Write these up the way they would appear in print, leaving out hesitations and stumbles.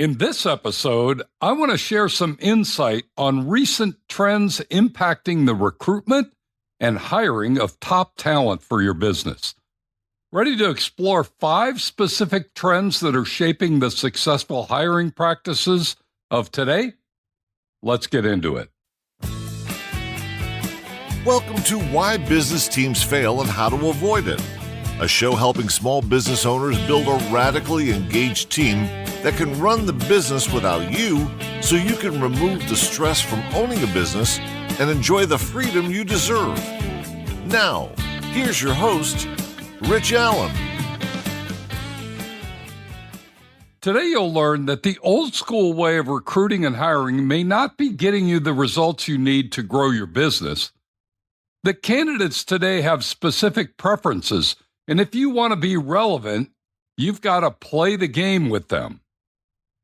In this episode, I want to share some insight on recent trends impacting the recruitment and hiring of top talent for your business. Ready to explore 5 specific trends that are shaping the successful hiring practices of today? Let's get into it. Welcome to Why Business Teams Fail and How to Avoid It, a show helping small business owners build a radically engaged team that can run the business without you, so you can remove the stress from owning a business and enjoy the freedom you deserve. Now, here's your host, Rich Allen. Today you'll learn that the old school way of recruiting and hiring may not be getting you the results you need to grow your business. The candidates today have specific preferences, and if you want to be relevant, you've got to play the game with them.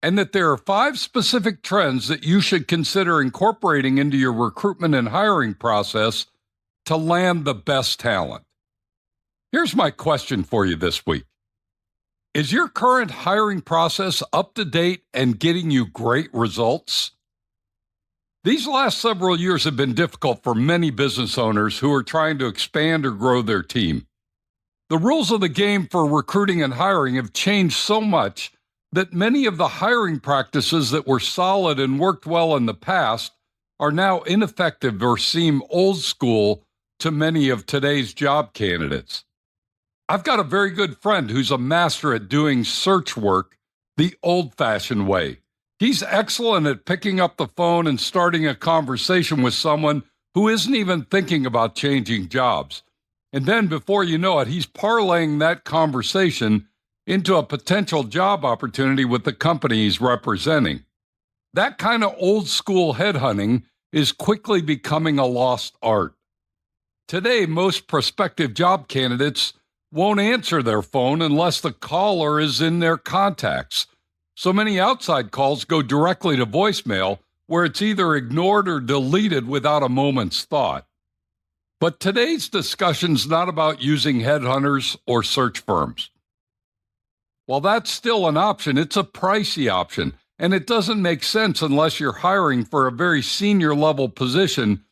And that there are 5 specific trends that you should consider incorporating into your recruitment and hiring process to land the best talent. Here's my question for you this week. Is your current hiring process up to date and getting you great results? These last several years have been difficult for many business owners who are trying to expand or grow their team. The rules of the game for recruiting and hiring have changed so much that many of the hiring practices that were solid and worked well in the past are now ineffective or seem old school to many of today's job candidates. I've got a very good friend who's a master at doing search work the old-fashioned way. He's excellent at picking up the phone and starting a conversation with someone who isn't even thinking about changing jobs. And then before you know it, he's parlaying that conversation into a potential job opportunity with the company he's representing. That kind of old school headhunting is quickly becoming a lost art. Today, most prospective job candidates won't answer their phone unless the caller is in their contacts. So many outside calls go directly to voicemail, where it's either ignored or deleted without a moment's thought. But today's discussion's not about using headhunters or search firms. While that's still an option, it's a pricey option, and it doesn't make sense unless you're hiring for a very senior level position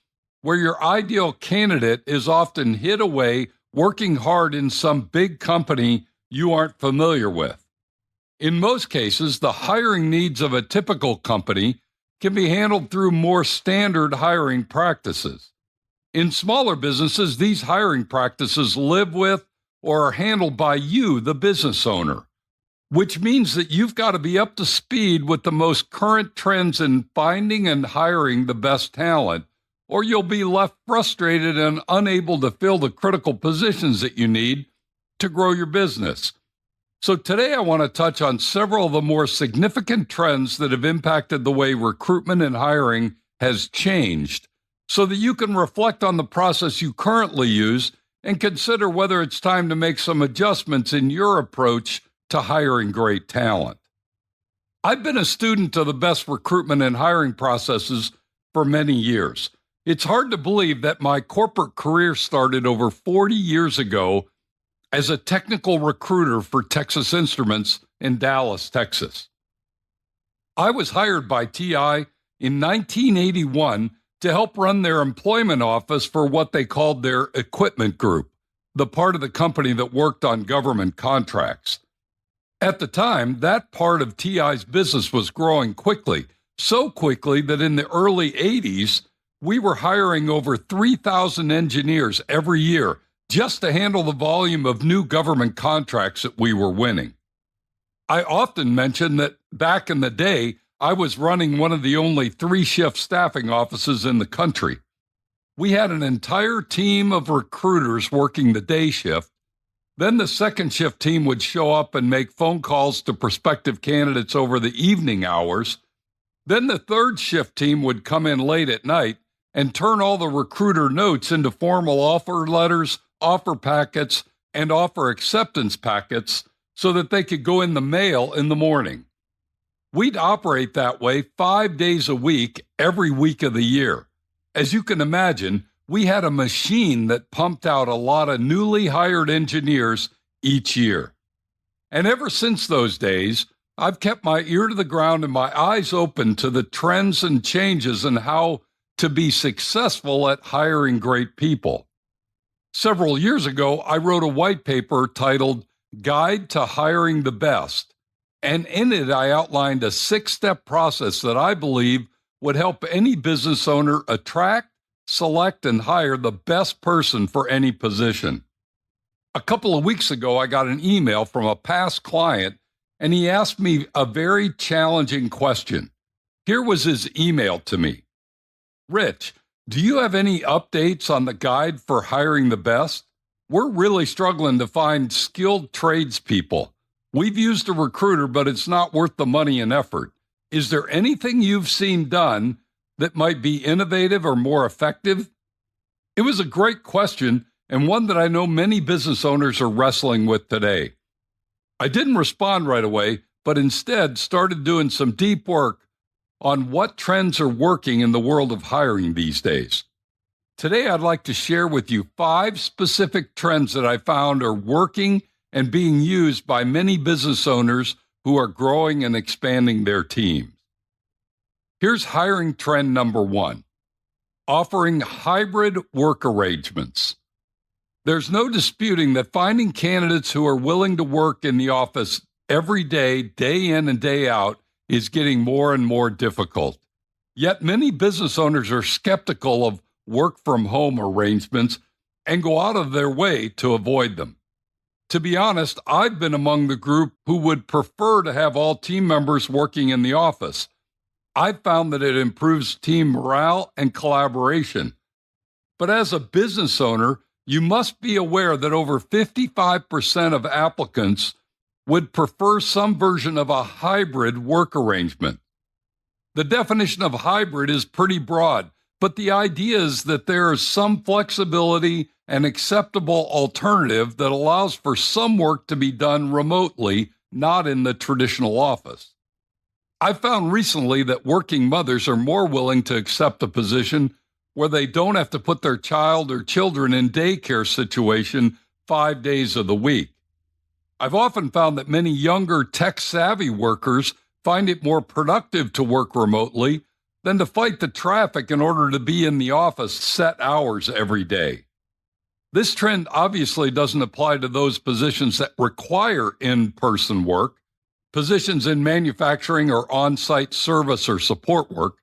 where your ideal candidate is often hid away working hard in some big company you aren't familiar with. In most cases, the hiring needs of a typical company can be handled through more standard hiring practices. In smaller businesses, these hiring practices live with or are handled by you, the business owner, which means that you've got to be up to speed with the most current trends in finding and hiring the best talent, or you'll be left frustrated and unable to fill the critical positions that you need to grow your business. So today I want to touch on several of the more significant trends that have impacted the way recruitment and hiring has changed, so that you can reflect on the process you currently use and consider whether it's time to make some adjustments in your approach to hiring great talent. I've been a student of the best recruitment and hiring processes for many years. It's hard to believe that my corporate career started over 40 years ago as a technical recruiter for Texas Instruments in Dallas, Texas. I was hired by TI in 1981 to help run their employment office for what they called their equipment group, the part of the company that worked on government contracts. At the time, that part of TI's business was growing quickly, so quickly that in the early 80s, we were hiring over 3,000 engineers every year just to handle the volume of new government contracts that we were winning. I often mention that back in the day, I was running one of the only 3-shift staffing offices in the country. We had an entire team of recruiters working the day shift. Then the second shift team would show up and make phone calls to prospective candidates over the evening hours. Then the third shift team would come in late at night and turn all the recruiter notes into formal offer letters, offer packets, and offer acceptance packets so that they could go in the mail in the morning. We'd operate that way 5 days a week, every week of the year. As you can imagine, we had a machine that pumped out a lot of newly hired engineers each year. And ever since those days, I've kept my ear to the ground and my eyes open to the trends and changes in how to be successful at hiring great people. Several years ago, I wrote a white paper titled Guide to Hiring the Best, and in it I outlined a 6-step process that I believe would help any business owner attract, select, and hire the best person for any position. A couple of weeks ago, I got an email from a past client, and he asked me a very challenging question. Here was his email to me. Rich, do you have any updates on the guide for hiring the best? We're really struggling to find skilled tradespeople. We've used a recruiter, but it's not worth the money and effort. Is there anything you've seen done that might be innovative or more effective? It was a great question and one that I know many business owners are wrestling with today. I didn't respond right away, but instead started doing some deep work on what trends are working in the world of hiring these days. Today, I'd like to share with you 5 specific trends that I found are working and being used by many business owners who are growing and expanding their teams. Here's hiring trend number 1, offering hybrid work arrangements. There's no disputing that finding candidates who are willing to work in the office every day, day in and day out, is getting more and more difficult. Yet many business owners are skeptical of work-from-home arrangements and go out of their way to avoid them. To be honest, I've been among the group who would prefer to have all team members working in the office. I've found that it improves team morale and collaboration. But as a business owner, you must be aware that over 55% of applicants would prefer some version of a hybrid work arrangement. The definition of hybrid is pretty broad, but the idea is that there is some flexibility and acceptable alternative that allows for some work to be done remotely, not in the traditional office. I've found recently that working mothers are more willing to accept a position where they don't have to put their child or children in daycare situation 5 days of the week. I've often found that many younger tech-savvy workers find it more productive to work remotely than to fight the traffic in order to be in the office set hours every day. This trend obviously doesn't apply to those positions that require in-person work, positions in manufacturing or on-site service or support work,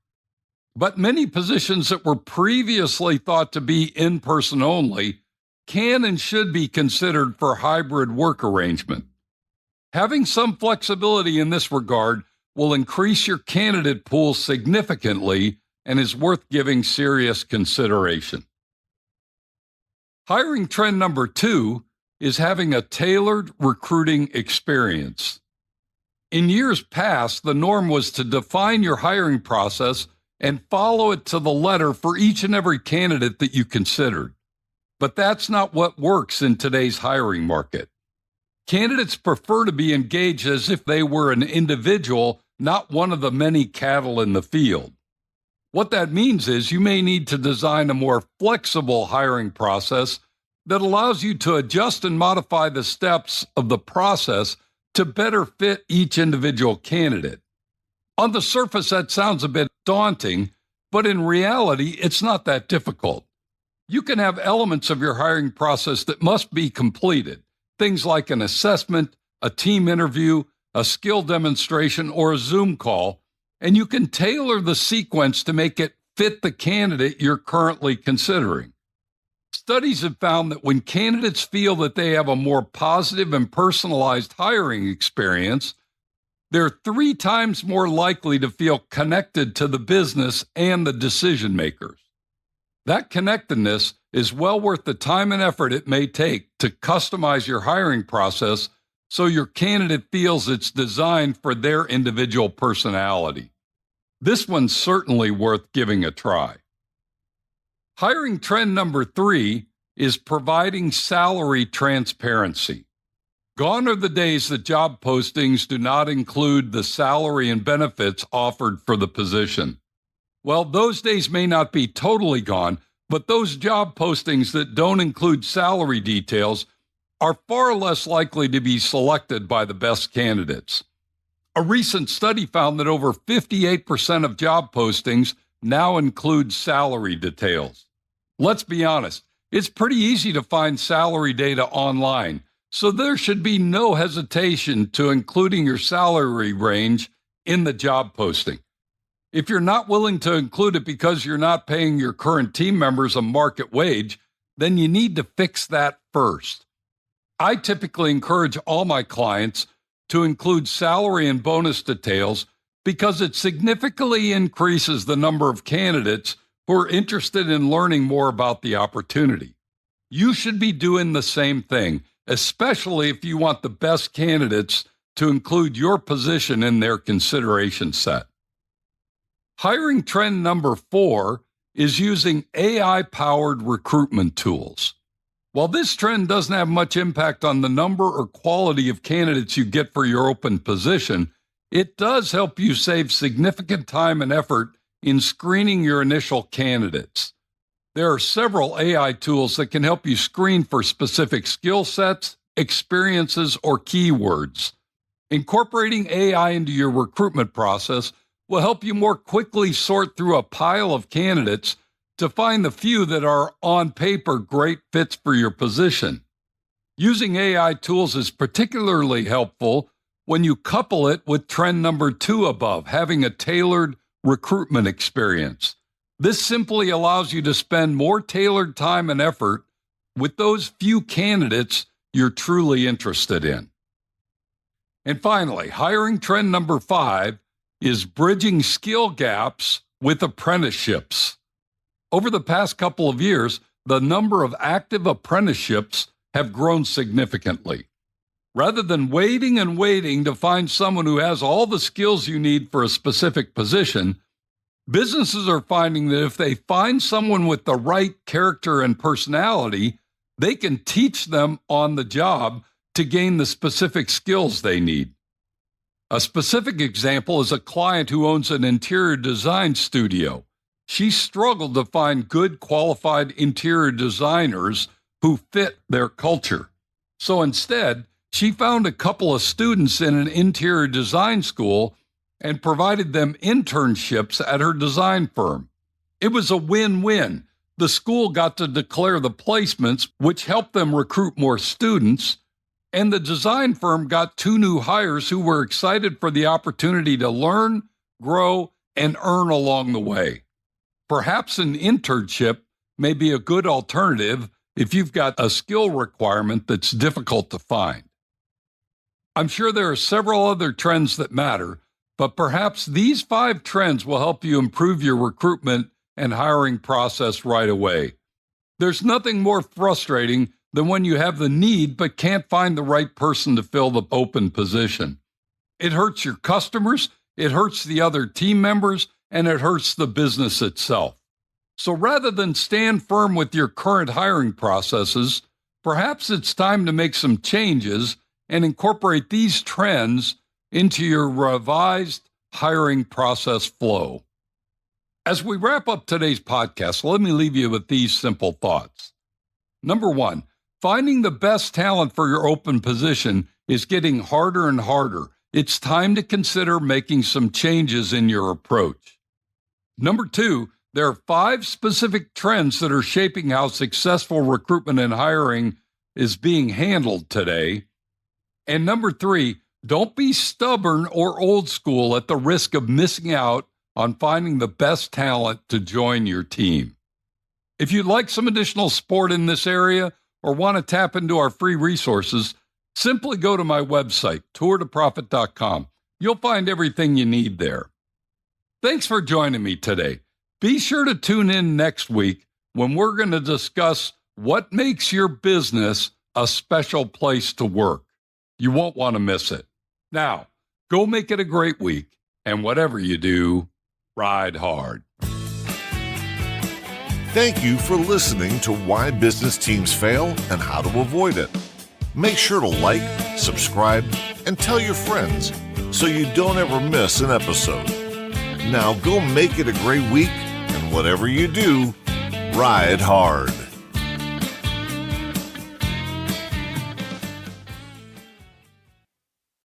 but many positions that were previously thought to be in-person only can and should be considered for hybrid work arrangement. Having some flexibility in this regard will increase your candidate pool significantly and is worth giving serious consideration. Hiring trend number 2 is having a tailored recruiting experience. In years past, the norm was to define your hiring process and follow it to the letter for each and every candidate that you considered. But that's not what works in today's hiring market. Candidates prefer to be engaged as if they were an individual, not one of the many cattle in the field. What that means is you may need to design a more flexible hiring process that allows you to adjust and modify the steps of the process to better fit each individual candidate. On the surface, that sounds a bit daunting, but in reality, it's not that difficult. You can have elements of your hiring process that must be completed, things like an assessment, a team interview, a skill demonstration, or a Zoom call, and you can tailor the sequence to make it fit the candidate you're currently considering. Studies have found that when candidates feel that they have a more positive and personalized hiring experience, they're 3 times more likely to feel connected to the business and the decision makers. That connectedness is well worth the time and effort it may take to customize your hiring process so your candidate feels it's designed for their individual personality. This one's certainly worth giving a try. Hiring trend number 3 is providing salary transparency. Gone are the days that job postings do not include the salary and benefits offered for the position. Well, those days may not be totally gone, but those job postings that don't include salary details are far less likely to be selected by the best candidates. A recent study found that over 58% of job postings now include salary details. Let's be honest, it's pretty easy to find salary data online, so there should be no hesitation to including your salary range in the job posting. If you're not willing to include it because you're not paying your current team members a market wage, then you need to fix that first. I typically encourage all my clients to include salary and bonus details because it significantly increases the number of candidates who are interested in learning more about the opportunity. You should be doing the same thing, especially if you want the best candidates to include your position in their consideration set. Hiring trend number 4 is using AI-powered recruitment tools. While this trend doesn't have much impact on the number or quality of candidates you get for your open position, it does help you save significant time and effort in screening your initial candidates. There are several AI tools that can help you screen for specific skill sets, experiences, or keywords. Incorporating AI into your recruitment process will help you more quickly sort through a pile of candidates to find the few that are on paper great fits for your position. Using AI tools is particularly helpful when you couple it with trend number 2 above, having a tailored recruitment experience. This simply allows you to spend more tailored time and effort with those few candidates you're truly interested in. And finally, hiring trend number 5 is bridging skill gaps with apprenticeships. Over the past couple of years, the number of active apprenticeships have grown significantly. Rather than waiting to find someone who has all the skills you need for a specific position, businesses are finding that if they find someone with the right character and personality, they can teach them on the job to gain the specific skills they need. A specific example is a client who owns an interior design studio. She struggled to find good qualified interior designers who fit their culture. So instead, she found a couple of students in an interior design school and provided them internships at her design firm. It was a win-win. The school got to declare the placements, which helped them recruit more students, and the design firm got 2 new hires who were excited for the opportunity to learn, grow, and earn along the way. Perhaps an internship may be a good alternative if you've got a skill requirement that's difficult to find. I'm sure there are several other trends that matter, but perhaps these 5 trends will help you improve your recruitment and hiring process right away. There's nothing more frustrating than when you have the need but can't find the right person to fill the open position. It hurts your customers, it hurts the other team members, and it hurts the business itself. So rather than stand firm with your current hiring processes, perhaps it's time to make some changes and incorporate these trends into your revised hiring process flow. As we wrap up today's podcast, let me leave you with these simple thoughts. Number 1, finding the best talent for your open position is getting harder and harder. It's time to consider making some changes in your approach. Number 2, there are 5 specific trends that are shaping how successful recruitment and hiring is being handled today. And number 3, don't be stubborn or old school at the risk of missing out on finding the best talent to join your team. If you'd like some additional support in this area or want to tap into our free resources, simply go to my website, tourtoprofit.com. You'll find everything you need there. Thanks for joining me today. Be sure to tune in next week when we're going to discuss what makes your business a special place to work. You won't want to miss it. Now, go make it a great week, and whatever you do, ride hard. Thank you for listening to Why Business Teams Fail and How to Avoid It. Make sure to like, subscribe, and tell your friends so you don't ever miss an episode. Now go make it a great week, and whatever you do, ride hard.